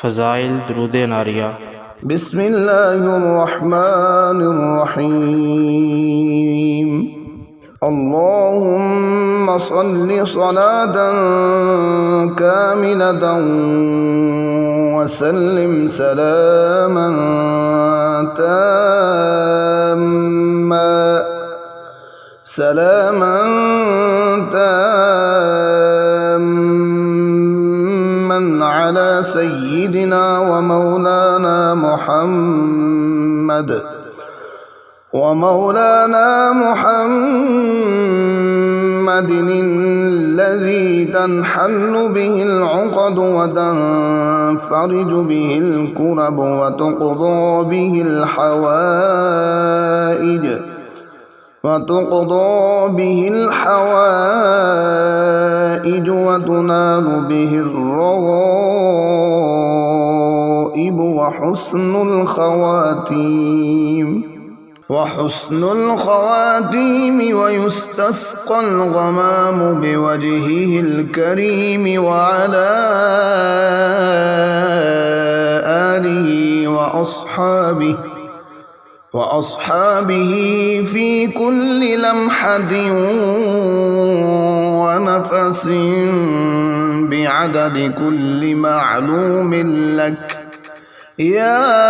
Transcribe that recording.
फ़ज़ाइल दुरूद नारिया। बिस्मिल्लाहिर्रहमानिर्रहीम। अल्लाहुम्मा सल्लि सलातन कामिलतन व सल्लिम सलामन ताम्मन अला सय्यिदिना व मौलाना मुहम्मद الذي تنحل به العقد وتنفرج به الكرب وتقضى به الحوائج وتنال به الرغائب وحسن الخواتيم ويستسقى الغمام بوجهه الكريم وعلى آله وأصحابه في كل لمحة ونفس بعدد كل معلوم لك يا